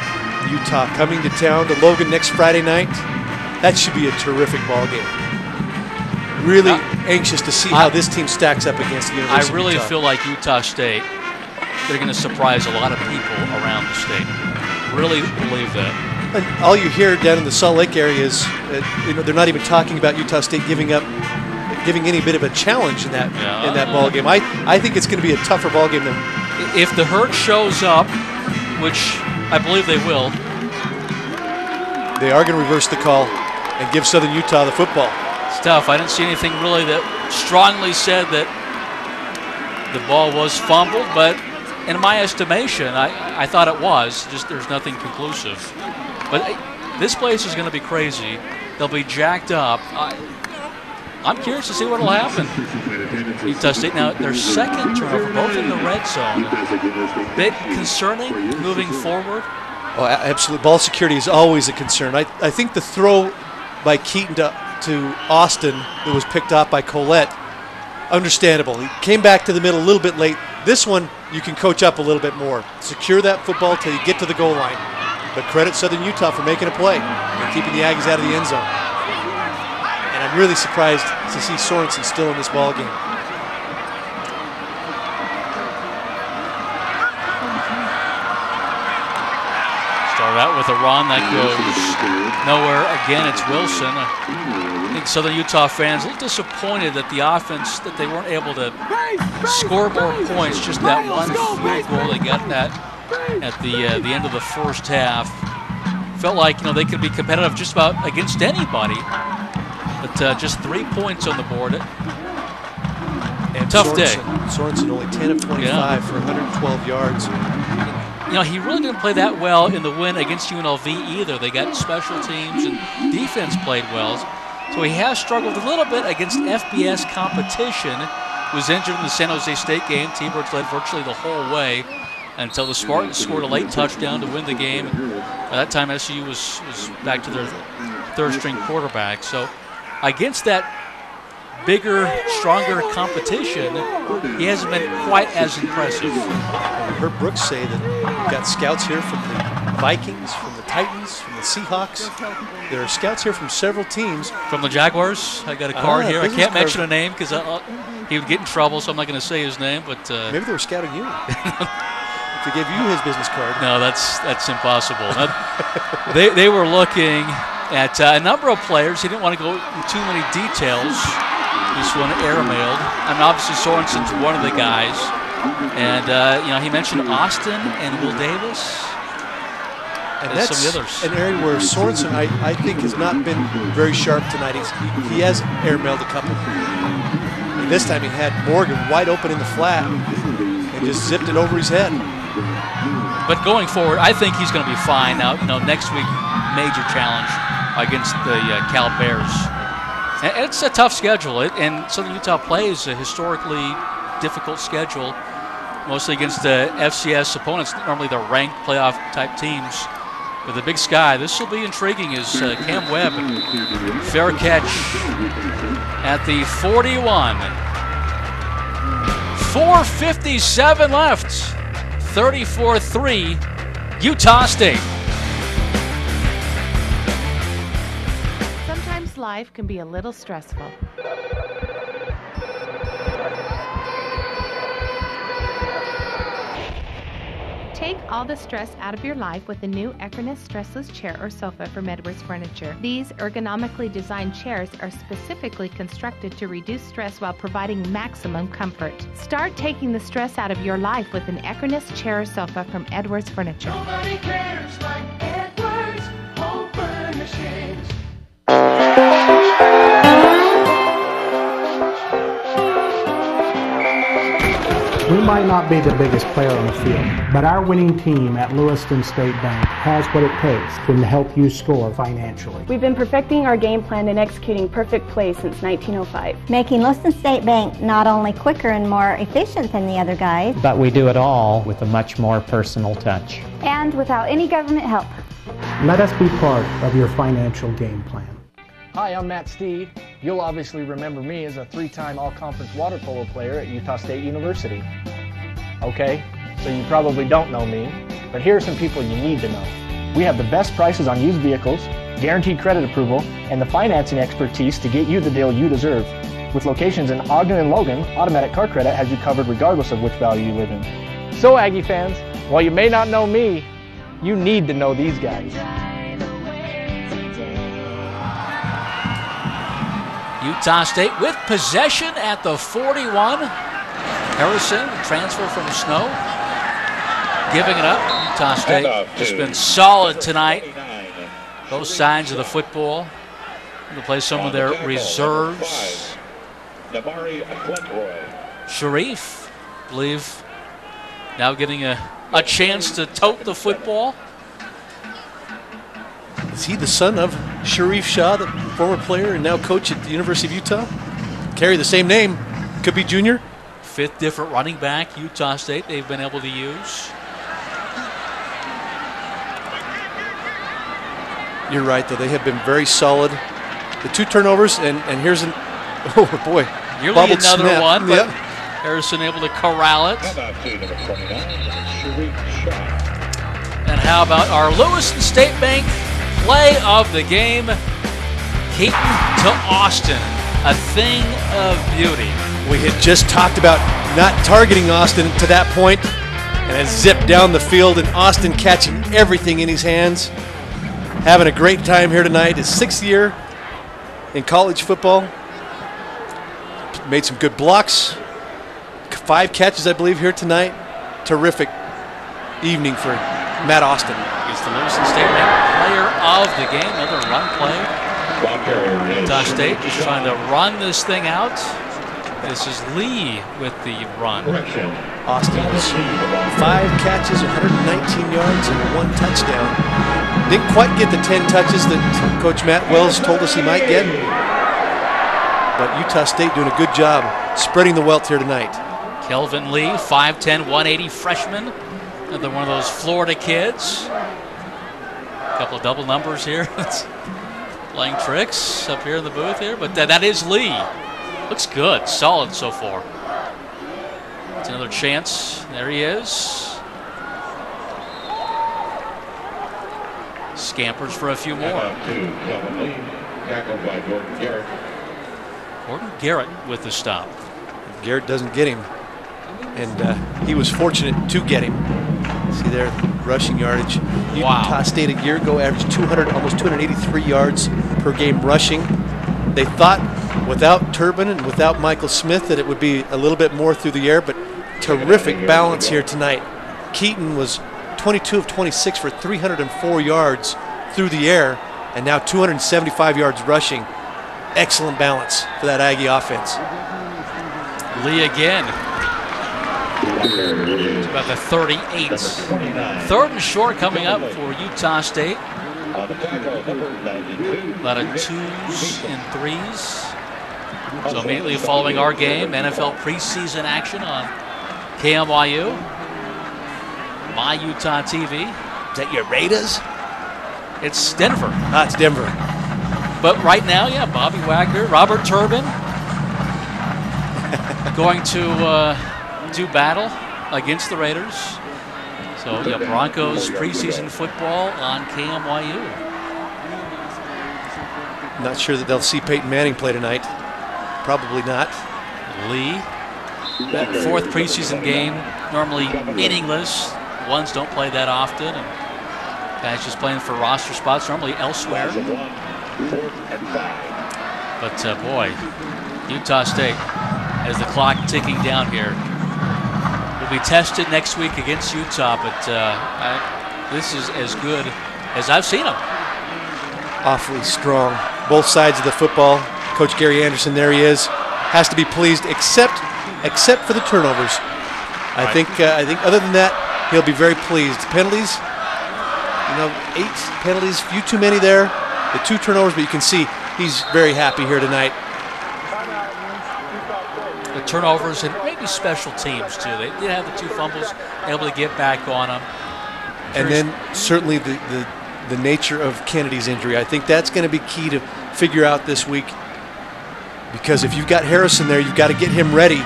Utah coming to town to Logan next Friday night. That should be a terrific ball game. Really anxious to see how this team stacks up against the University I really of Utah. feel like Utah State, they're going to surprise a lot of people around the state. Really believe that. And all you hear down in the Salt Lake area is, you know, they're not even talking about Utah State giving any bit of a challenge in that ball game. I think it's going to be a tougher ball game than. If the herd shows up, which I believe they will, they are going to reverse the call and give Southern Utah the football. It's tough. I didn't see anything really that strongly said that the ball was fumbled, but in my estimation, I thought it was. Just there's nothing conclusive. But this place is going to be crazy. They'll be jacked up. I'm curious to see what will happen. Utah State now their second turnover, both in the red zone. Bit concerning moving forward. Oh, absolutely. Ball security is always a concern. I think the throw by Keaton to Austin that was picked off by Collette, understandable. He came back to the middle a little bit late. This one, you can coach up a little bit more. Secure that football till you get to the goal line. But credit Southern Utah for making a play and keeping the Aggies out of the end zone. And I'm really surprised to see Sorensen still in this ball game. Start out with a run that goes nowhere. Again, it's Wilson. I think Southern Utah fans a little disappointed that the offense, that they weren't able to score more points. Just that one field goal they got that at the end of the first half. Felt like they could be competitive just about against anybody, but just 3 points on the board. And tough day. Sorensen only 10 of 25 for 112 yards. He really didn't play that well in the win against UNLV either. They got special teams and defense played well. So he has struggled a little bit against FBS competition. Was injured in the San Jose State game. T-Birds led virtually the whole way. until the Spartans scored a late touchdown to win the game. By that time, SUU was back to their third-string quarterback. So against that bigger, stronger competition, he hasn't been quite as impressive. We heard Brooks say that we've got scouts here from the Vikings, from the Titans, from the Seahawks. There are scouts here from several teams. From the Jaguars, I got a card here. I can't mention a name because he would get in trouble, so I'm not going to say his name. But maybe they were scouting you. To give you his business card. No, that's impossible. They were looking at a number of players. He didn't want to go into too many details. This one airmailed. I mean, obviously Sorensen's one of the guys, and he mentioned Austin and Will Davis. And that's some of the others. An area where Sorensen, I think, has not been very sharp tonight. He has airmailed a couple. And this time he had Morgan wide open in the flat and just zipped it over his head. But going forward, I think he's going to be fine. Now, next week, major challenge against the Cal Bears. And it's a tough schedule, and Southern Utah plays a historically difficult schedule, mostly against the FCS opponents, normally the ranked playoff-type teams. With the Big Sky, this will be intriguing as Cam Webb, fair catch at the 41. 4:57 left, 34-3, Utah State. Sometimes life can be a little stressful. Take all the stress out of your life with the new Equinus stressless chair or sofa from Edwards Furniture. These ergonomically designed chairs are specifically constructed to reduce stress while providing maximum comfort. Start taking the stress out of your life with an Equinus chair or sofa from Edwards Furniture. Nobody cares like Edwards Home Furnishings. We might not be the biggest player on the field, but our winning team at Lewiston State Bank has what it takes to help you score financially. We've been perfecting our game plan and executing perfect plays since 1905. Making Lewiston State Bank not only quicker and more efficient than the other guys, but we do it all with a much more personal touch. And without any government help. Let us be part of your financial game plan. Hi, I'm Matt Steed. You'll obviously remember me as a 3-time all-conference water polo player at Utah State University. Okay, so you probably don't know me, but here are some people you need to know. We have the best prices on used vehicles, guaranteed credit approval, and the financing expertise to get you the deal you deserve. With locations in Ogden and Logan, Automatic Car Credit has you covered regardless of which value you live in. So Aggie fans, while you may not know me, you need to know these guys. Utah State with possession at the 41. Harrison, transfer from Snow, giving it up. Utah State just been solid tonight. Both sides of the football. Going to play some of their reserves. Sharif, I believe, now getting a chance to tote the football. Is he the son of Sharif Shah, the former player and now coach at the University of Utah? Carry the same name. Could be junior. 5th different running back, Utah State, they've been able to use. You're right, though. They have been very solid. The 2 turnovers, and here's an, oh, boy. Nearly another snap. one, but yep. Harrison able to corral it. And how about our Lewiston State Bank play of the game? Keaton to Austin, a thing of beauty. We had just talked about not targeting Austin to that point, and has zipped down the field, and Austin catching everything in his hands. Having a great time here tonight. His 6th year in college football. Made some good blocks. 5 catches, I believe, here tonight. Terrific evening for Matt Austin. He's the Lewiston State Bank player of the game. Another run play. Utah State just trying to run this thing out. This is Lee with the run. Austin's 5 catches, 119 yards, and 1 touchdown. Didn't quite get the 10 touches that Coach Matt Wells told us he might get. But Utah State doing a good job spreading the wealth here tonight. Kelvin Lee, 5'10", 180 freshman. Another one of those Florida kids. A couple of double numbers here. Playing tricks up here in the booth here. But that is Lee. Looks good. Solid so far. It's another chance. There he is. Scampers for a few more. Gordon Garrett with the stop. Garrett doesn't get him. And he was fortunate to get him. See there, rushing yardage. Utah State a year ago averaged almost 283 yards per game rushing. They thought without Turbin and without Michael Smith that it would be a little bit more through the air, but terrific balance here tonight. Keaton was 22 of 26 for 304 yards through the air, and now 275 yards rushing. Excellent balance for that Aggie offense. Lee again. It's about the 38. Third and short coming up for Utah State. A lot of 2s and 3s. So immediately following our game, NFL preseason action on KMYU. My Utah TV. Is that your Raiders? It's Denver. Ah, it's Denver. But right now, yeah, Bobby Wagner, Robert Turbin going to do battle against the Raiders. So, yeah, Broncos preseason football on KMYU. Not sure that they'll see Peyton Manning play tonight. Probably not. Lee, that fourth preseason game, normally meaningless. Ones don't play that often, and guys just playing for roster spots, normally elsewhere. But boy, Utah State, as the clock ticking down here, will be tested next week against Utah. But this is as good as I've seen them. Awfully strong. Both sides of the football. Coach Gary Anderson, there he is, has to be pleased, except for the turnovers. I think other than that, he'll be very pleased. Penalties, 8 penalties, few too many there. The 2 turnovers, but you can see he's very happy here tonight. The turnovers and maybe special teams too. They did have the 2 fumbles, able to get back on them. And then certainly the nature of Kennedy's injury. I think that's going to be key to figure out this week. Because if you've got Harrison there, you've got to get him ready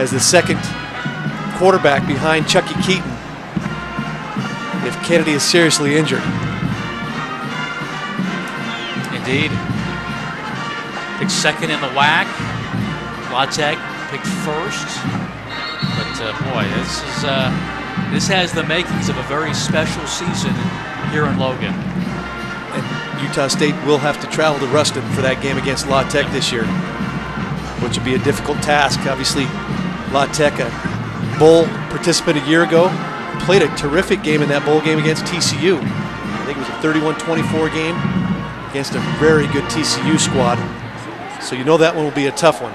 as the second quarterback behind Chucky Keaton if Kennedy is seriously injured. Indeed. Picked second in the WAC. Latek picked first. But boy, this has the makings of a very special season here in Logan. And Utah State will have to travel to Ruston for that game against La Tech this year, which would be a difficult task. Obviously, La Tech, a bowl participant a year ago, played a terrific game in that bowl game against TCU. I think it was a 31-24 game against a very good TCU squad. So you know that one will be a tough one.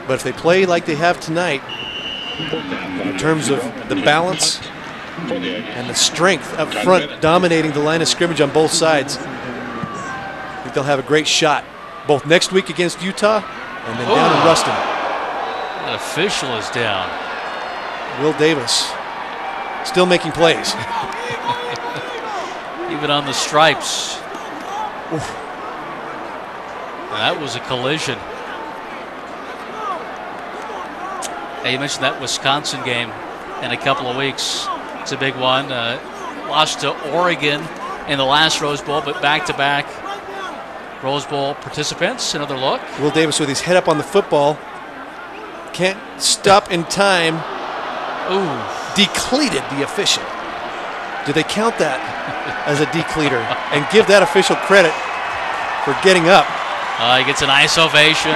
But if they play like they have tonight, in terms of the balance and the strength up front, dominating the line of scrimmage on both sides, I think they'll have a great shot, both next week against Utah and then down in Ruston. That official is down. Will Davis still making plays. Even on the stripes. That was a collision. Hey, you mentioned that Wisconsin game in a couple of weeks. It's a big one. Lost to Oregon in the last Rose Bowl, but back-to-back Rose Bowl participants. Another look. Will Davis with his head up on the football. Can't stop in time. Ooh. Decleated the official. Do they count that as a decleater and give that official credit for getting up? He gets a nice ovation.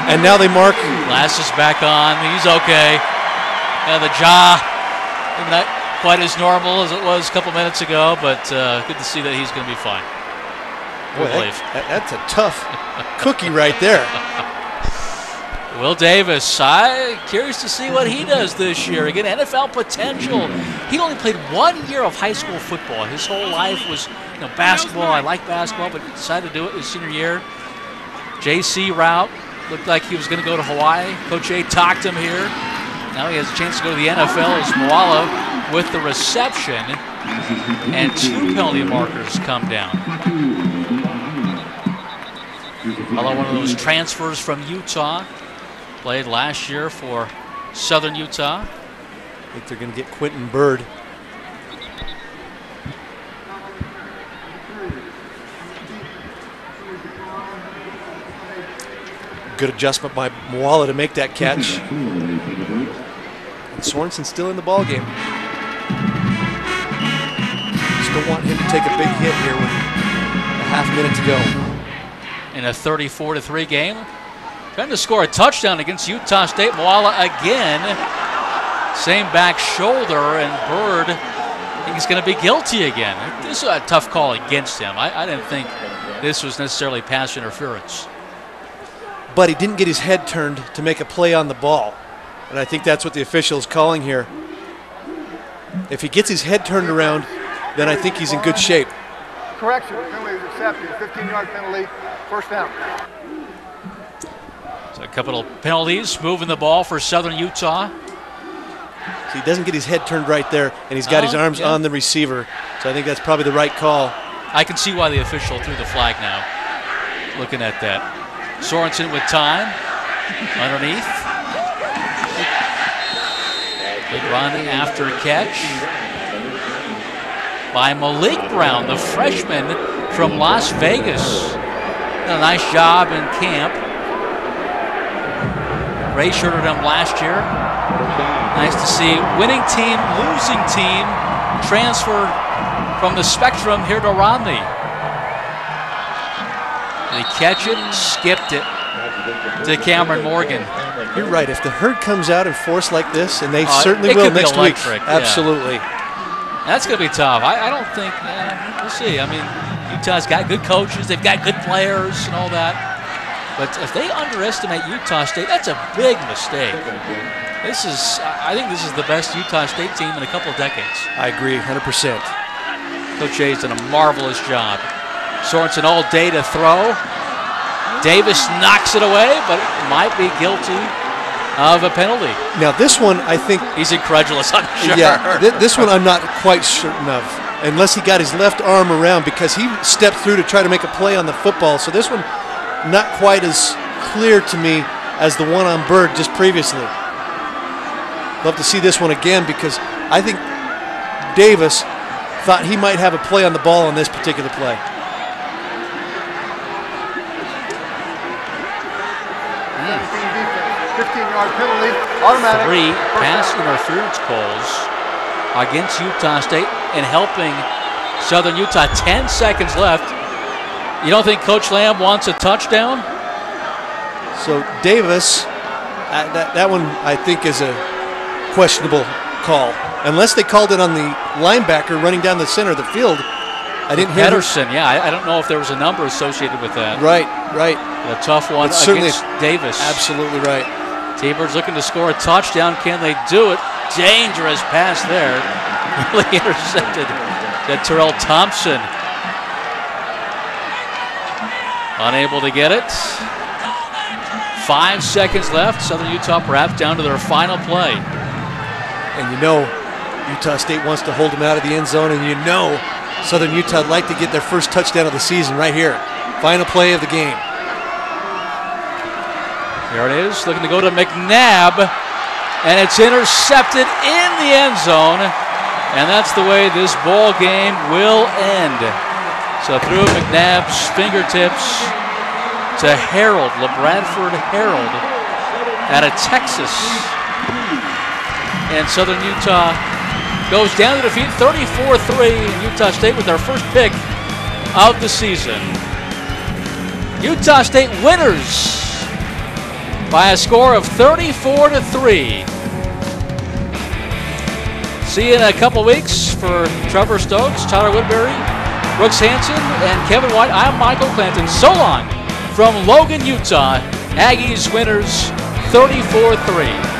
And now they mark. Glasses back on. He's okay. The jaw, not quite as normal as it was a couple minutes ago, but good to see that he's going to be fine. Boy, that's a tough cookie right there. Will Davis, I'm curious to see what he does this year. Again, NFL potential. He only played 1 year of high school football. His whole life was basketball. I like basketball, but decided to do it his senior year. JC route. Looked like he was going to go to Hawaii. Coach A talked him here. Now he has a chance to go to the NFL as Moala with the reception, and 2 penalty markers come down. Moala, one of those transfers from Utah, played last year for Southern Utah. I think they're going to get Quentin Bird. Good adjustment by Moala to make that catch. And Sorensen's still in the ball game. Just don't want him to take a big hit here with a half minute to go. In a 34-3 game, trying to score a touchdown against Utah State. Moala again, same back shoulder, and Bird, I think he's going to be guilty again. This is a tough call against him. I didn't think this was necessarily pass interference. But he didn't get his head turned to make a play on the ball. And I think that's what the official is calling here. If he gets his head turned around, then I think he's in good shape. Correction, penalty is accepted. 15-yard penalty, first down. So a couple of penalties, moving the ball for Southern Utah. So he doesn't get his head turned right there, and he's got his arms on the receiver. So I think that's probably the right call. I can see why the official threw the flag now, looking at that. Sorensen with time, underneath. Good run after catch by Malik Brown, the freshman from Las Vegas. Done a nice job in camp. Ray shirted him last year. Nice to see winning team, losing team transfer from the Spectrum here to Romney. They catch it, skipped it to Cameron Morgan. You're right. If the herd comes out in force like this, and they certainly will next week, absolutely. Yeah. That's going to be tough. I don't think, we'll see. I mean, Utah's got good coaches, they've got good players and all that. But if they underestimate Utah State, that's a big mistake. I think this is the best Utah State team in a couple of decades. I agree, 100%. Coach Hayes done a marvelous job. Sorensen all day to throw. Davis knocks it away, but might be guilty of a penalty. Now this one, I think... He's incredulous, I'm sure. Yeah, this one I'm not quite certain of, unless he got his left arm around, because he stepped through to try to make a play on the football. So this one, not quite as clear to me as the one on Bird just previously. Love to see this one again, because I think Davis thought he might have a play on the ball on this particular play. 15-yard penalty, automatic. 3 pass interference calls against Utah State and helping Southern Utah. 10 seconds left. You don't think Coach Lamb wants a touchdown? So Davis, that one I think is a questionable call. Unless they called it on the linebacker running down the center of the field. I didn't hear Pedersen, yeah, I don't know if there was a number associated with that. Right. A tough one against Davis. Absolutely right. T-Birds looking to score a touchdown. Can they do it? Dangerous pass there. Really intercepted to Terrell Thompson. Unable to get it. 5 seconds left. Southern Utah perhaps down to their final play. And you know Utah State wants to hold them out of the end zone, and you know Southern Utah would like to get their first touchdown of the season right here. Final play of the game. There it is, looking to go to McNabb, and it's intercepted in the end zone, and that's the way this ball game will end. So through McNabb's fingertips to Harold, LeBradford Harold, out of Texas. And Southern Utah goes down to defeat 34-3 in Utah State with their first pick of the season. Utah State winners by a score of 34-3. See you in a couple weeks for Trevor Stokes, Tyler Woodbury, Brooks Hanson, and Kevin White. I'm Michael Clanton. So long from Logan, Utah. Aggies winners 34-3.